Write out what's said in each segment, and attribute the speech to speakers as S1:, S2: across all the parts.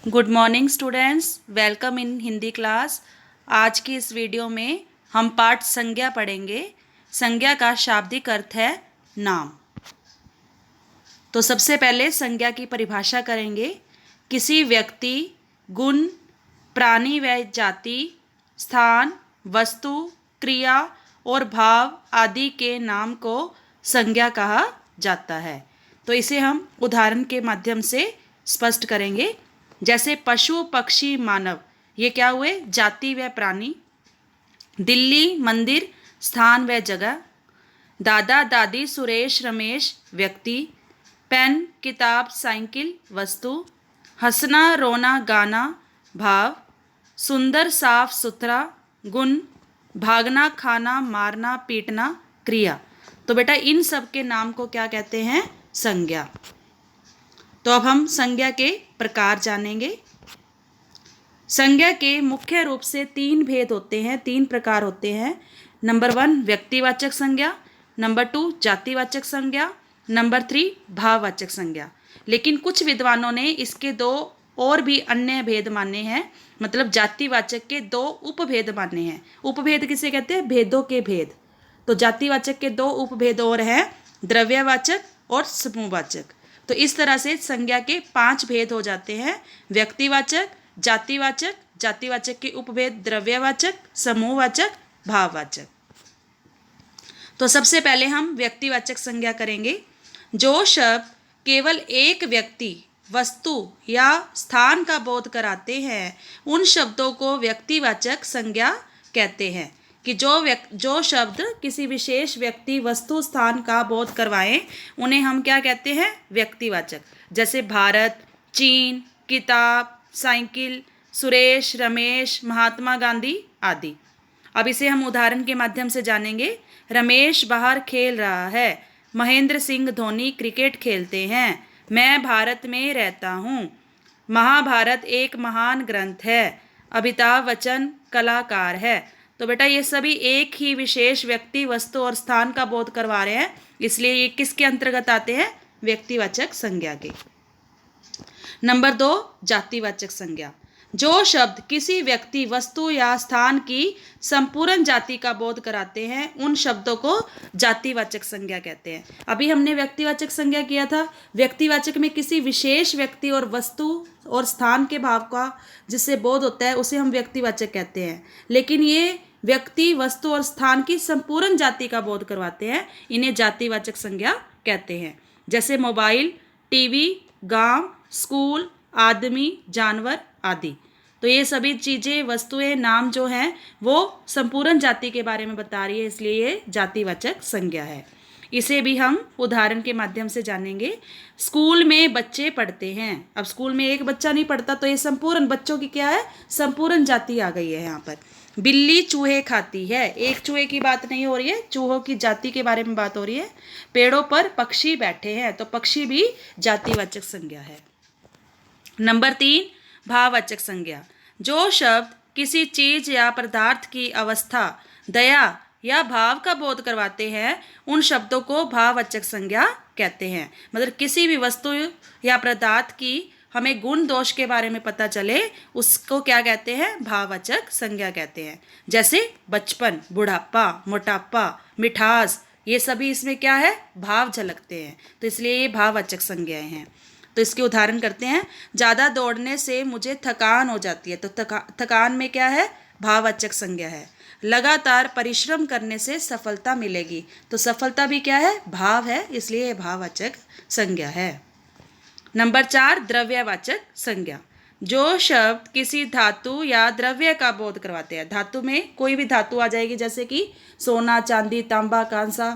S1: Good morning students, welcome in Hindi class. आज की इस वीडियो में हम पाठ संज्ञा पढ़ेंगे। संज्ञा का शाब्दिक अर्थ है नाम। तो सबसे पहले संज्ञा की परिभाषा करेंगे। किसी व्यक्ति, गुण, प्राणी व जाति, स्थान, वस्तु, क्रिया और भाव आदि के नाम को संज्ञा कहा जाता है। तो इसे हम उदाहरण के माध्यम से स्पष्ट करेंगे। जैसे पशु, पक्षी, मानव, ये क्या हुए? जाति व प्राणी। दिल्ली, मंदिर, स्थान व जगह। दादा, दादी, सुरेश, रमेश, व्यक्ति। पेन, किताब, साइकिल, वस्तु। हंसना, रोना, गाना, भाव। सुंदर, साफ सुथरा, गुण। भागना, खाना, मारना, पीटना, क्रिया। तो बेटा इन सब के नाम को क्या कहते हैं? संज्ञा। तो अब हम संज्ञा के प्रकार जानेंगे। संज्ञा के मुख्य रूप से तीन भेद होते हैं, तीन प्रकार होते हैं। नंबर 1 व्यक्तिवाचक संज्ञा, नंबर 2 जातिवाचक संज्ञा, नंबर 3 भाववाचक संज्ञा। लेकिन कुछ विद्वानों ने इसके दो और भी अन्य भेद माने हैं, मतलब जातिवाचक के दो उपभेद माने हैं। उपभेद किसे कहते हैं? भेदों के भेद। तो जातिवाचक के दो उपभेद और हैं, द्रव्यवाचक और समूहवाचक। तो इस तरह से संज्ञा के 5 भेद हो जाते हैं: व्यक्तिवाचक, जातिवाचक, जातिवाचक के उपभेद द्रव्यवाचक, समूहवाचक, भाववाचक। तो सबसे पहले हम व्यक्तिवाचक संज्ञा करेंगे। जो शब्द केवल एक व्यक्ति, वस्तु या स्थान का बोध कराते हैं, उन शब्दों को व्यक्तिवाचक संज्ञा कहते हैं। कि जो शब्द किसी विशेष व्यक्ति, वस्तु, स्थान का बोध करवाएं, उन्हें हम क्या कहते हैं? व्यक्तिवाचक। जैसे भारत, चीन, किताब, साइकिल, सुरेश, रमेश, महात्मा गांधी आदि। अब इसे हम उदाहरण के माध्यम से जानेंगे। रमेश बाहर खेल रहा है। महेंद्र सिंह धोनी क्रिकेट खेलते हैं। मैं भारत में रहता हूँ। महाभारत एक महान ग्रंथ है। अमिताभ बच्चन कलाकार है। तो बेटा ये सभी एक ही विशेष व्यक्ति, वस्तु और स्थान का बोध करवा रहे हैं, इसलिए ये किसके अंतर्गत आते हैं? व्यक्तिवाचक संज्ञा के। नंबर 2 जातिवाचक संज्ञा। जो शब्द किसी व्यक्ति, वस्तु या स्थान की संपूर्ण जाति का बोध कराते हैं, उन शब्दों को जातिवाचक संज्ञा कहते हैं। अभी हमने व्यक्तिवाचक संज्ञा किया था। व्यक्तिवाचक में किसी विशेष व्यक्ति और वस्तु और स्थान के भाव का जिससे बोध होता है, उसे हम व्यक्तिवाचक कहते हैं। लेकिन ये व्यक्ति, वस्तु और स्थान की संपूर्ण जाति का बोध करवाते हैं, इन्हें जातिवाचक संज्ञा कहते हैं। जैसे मोबाइल, टीवी, गांव, स्कूल, आदमी, जानवर आदि। तो ये सभी चीज़ें, वस्तुएं, नाम जो हैं वो संपूर्ण जाति के बारे में बता रही है, इसलिए ये जातिवाचक संज्ञा है। इसे भी हम उदाहरण के माध्यम से जानेंगे। स्कूल में बच्चे पढ़ते हैं। अब स्कूल में एक बच्चा नहीं पढ़ता, तो ये संपूर्ण बच्चों की क्या है? संपूर्ण जाति आ गई है यहाँ पर। बिल्ली चूहे खाती है। एक चूहे की बात नहीं हो रही है, चूहों की जाति के बारे में बात हो रही है। पेड़ों पर पक्षी बैठे हैं, तो पक्षी भी जातिवाचक संज्ञा है। नंबर 3 भाववाचक संज्ञा। जो शब्द किसी चीज या पदार्थ की अवस्था, दया या भाव का बोध करवाते हैं, उन शब्दों को भाववाचक संज्ञा कहते हैं। मतलब किसी भी वस्तु या पदार्थ की हमें गुण दोष के बारे में पता चले, उसको क्या कहते हैं? भाववाचक संज्ञा कहते हैं। जैसे बचपन, बुढ़ापा, मोटापा, मिठास, ये सभी इसमें क्या है? भाव झलकते हैं, तो इसलिए ये भाववाचक संज्ञाएं हैं। तो इसके उदाहरण करते हैं। ज़्यादा दौड़ने से मुझे थकान हो जाती है। तो थकान में क्या है? भाववाचक संज्ञा है। लगातार परिश्रम करने से सफलता मिलेगी। तो सफलता भी क्या है? भाव है, इसलिए भाववाचक संज्ञा है। नंबर 4 द्रव्यवाचक संज्ञा। जो शब्द किसी धातु या द्रव्य का बोध करवाते हैं। धातु में कोई भी धातु आ जाएगी, जैसे कि सोना, चांदी, तांबा, कांसा,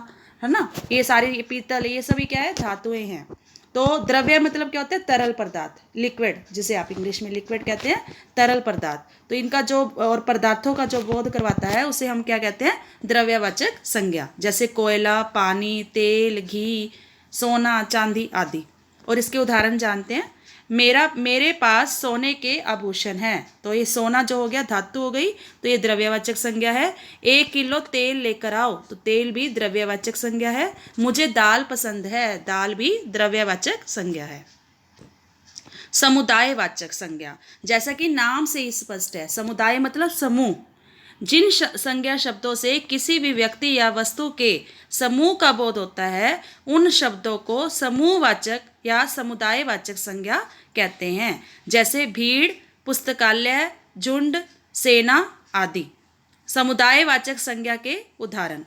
S1: है ना, ये सारी, पीतल, ये सभी क्या है? धातुएं हैं। तो द्रव्य मतलब क्या होता है? तरल पदार्थ, लिक्विड, जिसे आप इंग्लिश में लिक्विड कहते हैं, तरल पदार्थ। तो इनका जो और पदार्थों का जो बोध करवाता है, उसे हम क्या कहते हैं? द्रव्यवाचक संज्ञा। जैसे कोयला, पानी, तेल, घी, सोना, चांदी आदि। और इसके उदाहरण जानते हैं। मेरे पास सोने के आभूषण हैं। तो ये सोना जो हो गया धातु हो गई, तो ये द्रव्यवाचक संज्ञा है। 1 किलो तेल लेकर आओ, तो तेल भी द्रव्यवाचक संज्ञा है। मुझे दाल पसंद है, दाल भी द्रव्यवाचक संज्ञा है। समुदायवाचक संज्ञा, जैसा कि नाम से ही स्पष्ट है, समुदाय मतलब समूह। जिन संज्ञा शब्दों से किसी भी व्यक्ति या वस्तु के समूह का बोध होता है, उन शब्दों को समूहवाचक या समुदायवाचक संज्ञा कहते हैं, जैसे भीड़, पुस्तकालय, झुंड, सेना आदि। समुदायवाचक संज्ञा के उदाहरण,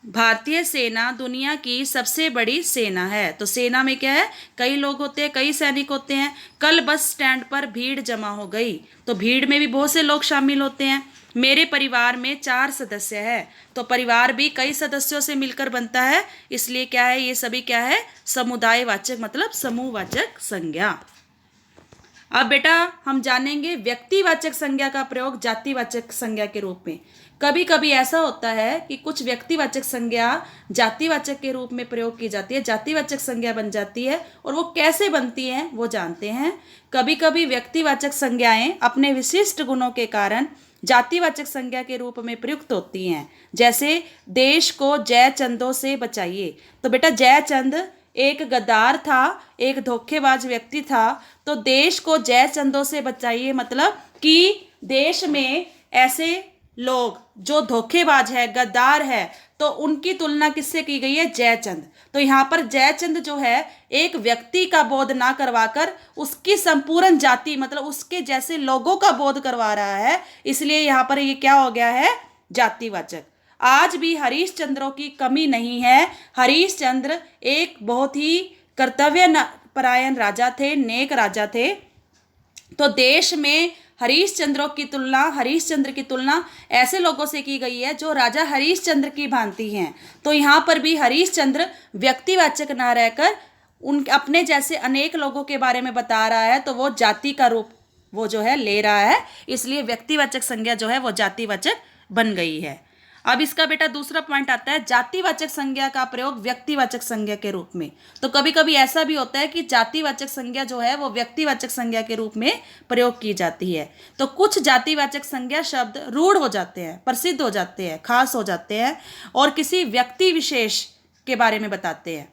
S1: भारतीय सेना दुनिया की सबसे बड़ी सेना है। तो सेना में क्या है, कई लोग होते हैं, कई सैनिक होते हैं। कल बस स्टैंड पर भीड़ जमा हो गई, तो भीड़ में भी बहुत से लोग शामिल होते हैं। मेरे परिवार में 4 सदस्य है, तो परिवार भी कई सदस्यों से मिलकर बनता है, इसलिए क्या है, ये सभी क्या है, समुदायवाचक मतलब समूहवाचक संज्ञा। अब बेटा हम जानेंगे व्यक्तिवाचक संज्ञा का प्रयोग जातिवाचक संज्ञा के रूप में। कभी कभी ऐसा होता है कि कुछ व्यक्तिवाचक संज्ञा जातिवाचक के रूप में प्रयोग की जाती है, जातिवाचक संज्ञा बन जाती है, और वो कैसे बनती है वो जानते हैं। कभी कभी व्यक्तिवाचक संज्ञाएं अपने विशिष्ट गुणों के कारण जातिवाचक संज्ञा के रूप में प्रयुक्त होती हैं, जैसे देश को जयचंदों से बचाइए। तो बेटा जयचंद एक गद्दार था, एक धोखेबाज व्यक्ति था, तो देश को जयचंदों से बचाइए मतलब कि देश में ऐसे लोग जो धोखेबाज है, गद्दार है, तो उनकी तुलना किससे की गई है, जयचंद। तो यहाँ पर जयचंद जो है एक व्यक्ति का बोध ना करवाकर उसकी संपूर्ण जाति मतलब उसके जैसे लोगों का बोध करवा रहा है, इसलिए यहाँ पर ये क्या हो गया है, जातिवाचक। आज भी हरीशचंद्रों की कमी नहीं है। हरीशचंद्र एक बहुत ही कर्तव्य परायण राजा थे, नेक राजा थे। तो देश में हरीशचंद्र की तुलना ऐसे लोगों से की गई है जो राजा हरीशचंद्र की भांति हैं। तो यहाँ पर भी हरीशचंद्र व्यक्तिवाचक ना रहकर उन अपने जैसे अनेक लोगों के बारे में बता रहा है, तो वो जाति का रूप वो जो है ले रहा है, इसलिए व्यक्तिवाचक संज्ञा जो है वो जातिवाचक बन गई है। अब इसका बेटा दूसरा पॉइंट आता है जातिवाचक संज्ञा का प्रयोग व्यक्तिवाचक संज्ञा के रूप में। तो कभी कभी ऐसा भी होता है कि जातिवाचक संज्ञा जो है वो व्यक्तिवाचक संज्ञा के रूप में प्रयोग की जाती है। तो कुछ जातिवाचक संज्ञा शब्द रूढ़ हो जाते हैं, प्रसिद्ध हो जाते हैं, खास हो जाते हैं और किसी व्यक्ति विशेष के बारे में बताते हैं,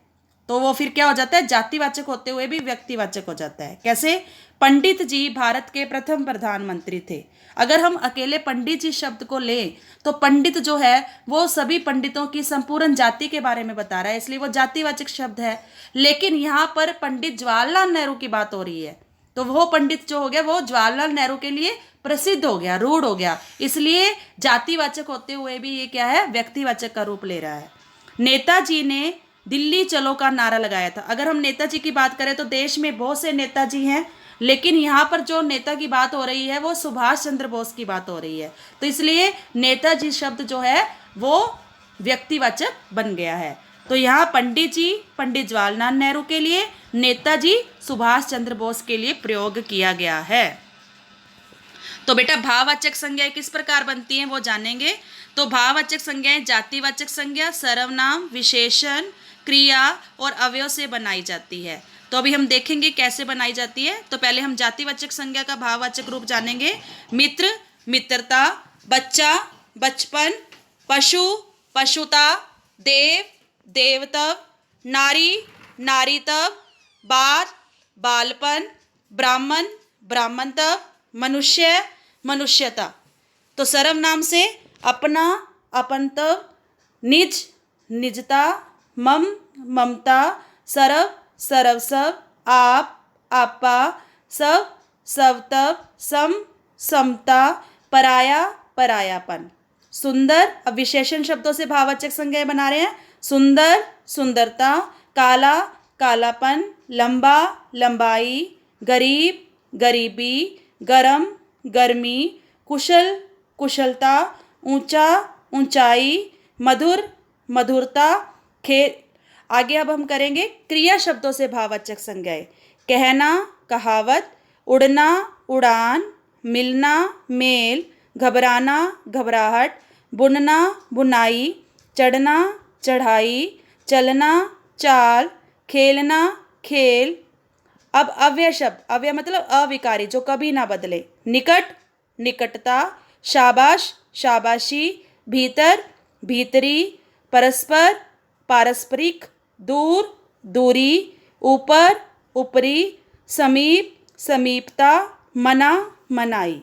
S1: तो वो फिर क्या हो जाता है, जातिवाचक होते हुए भी व्यक्तिवाचक हो जाता है। कैसे, पंडित जी भारत के प्रथम प्रधानमंत्री थे। अगर हम अकेले पंडित जी शब्द को लें तो पंडित जो है वो सभी पंडितों की संपूर्ण जाति के बारे में बता रहा है, इसलिए वो जातिवाचक शब्द है। लेकिन यहाँ पर पंडित जवाहरलाल नेहरू की बात हो रही है, तो वो पंडित जो हो गया वो जवाहरलाल नेहरू के लिए प्रसिद्ध हो गया, रूढ़ हो गया, इसलिए जातिवाचक होते हुए भी ये क्या है, व्यक्तिवाचक का रूप ले रहा है। नेताजी ने दिल्ली चलो का नारा लगाया था। अगर हम नेताजी की बात करें तो देश में बहुत से नेताजी हैं, लेकिन यहाँ पर जो नेता की बात हो रही है वो सुभाष चंद्र बोस की बात हो रही है, तो इसलिए नेताजी शब्द जो है वो व्यक्तिवाचक बन गया है। तो यहाँ पंडित जी पंडित जवाहरलाल नेहरू के लिए, नेताजी सुभाष चंद्र बोस के लिए प्रयोग किया गया है। तो बेटा भाववाचक संज्ञाएं किस प्रकार बनती हैं वो जानेंगे। तो भाववाचक संज्ञाएं जातिवाचक संज्ञा, सर्वनाम, विशेषण, क्रिया और अवयव से बनाई जाती है। तो अभी हम देखेंगे कैसे बनाई जाती है। तो पहले हम जातिवाचक संज्ञा का भाववाचक रूप जानेंगे। मित्र, मित्रता, बच्चा, बचपन, पशु, पशुता, देव, देवतव, नारी, नारीतव, बाल, बालपन, ब्राह्मण, ब्राह्मणतव, मनुष्य, मनुष्यता। तो सर्वनाम से अपना, अपनतव, निज, निजता, मम, ममता, सर्व, सर्वस्व, आप, आपा, सब, स्वतव, सम, समता, पराया, परायापन। सुंदर, अब विशेषण शब्दों से भाववाचक संज्ञाएं बना रहे हैं। सुंदर, सुंदरता, काला, कालापन, लंबा, लंबाई, गरीब, गरीबी, गरम, गर्मी, कुशल, कुशलता, ऊंचा, ऊंचाई, मधुर, मधुरता, खेल। आगे अब हम करेंगे क्रिया शब्दों से भाववाचक संज्ञाएं। कहना, कहावत, उड़ना, उड़ान, मिलना, मेल, घबराना, घबराहट, बुनना, बुनाई, चढ़ना, चढ़ाई, चलना, चाल, खेलना, खेल। अब अव्यय शब्द, अव्यय मतलब अविकारी, जो कभी ना बदले। निकट, निकटता, शाबाश, शाबाशी, भीतर, भीतरी, परस्पर, पारस्परिक, दूर, दूरी, ऊपर, ऊपरी, समीप, समीपता, मना, मनाई।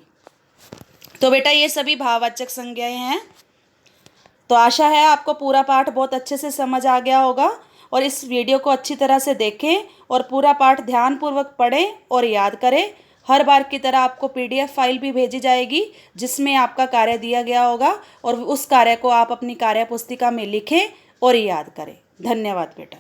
S1: तो बेटा ये सभी भाववाचक संज्ञाएं हैं। तो आशा है आपको पूरा पाठ बहुत अच्छे से समझ आ गया होगा और इस वीडियो को अच्छी तरह से देखें और पूरा पाठ ध्यानपूर्वक पढ़ें और याद करें। हर बार की तरह आपको पीडीएफ फाइल भी भेजी जाएगी जिसमें आपका कार्य दिया गया होगा और उस कार्य को आप अपनी कार्य पुस्तिका में लिखें और याद करें। धन्यवाद बेटा।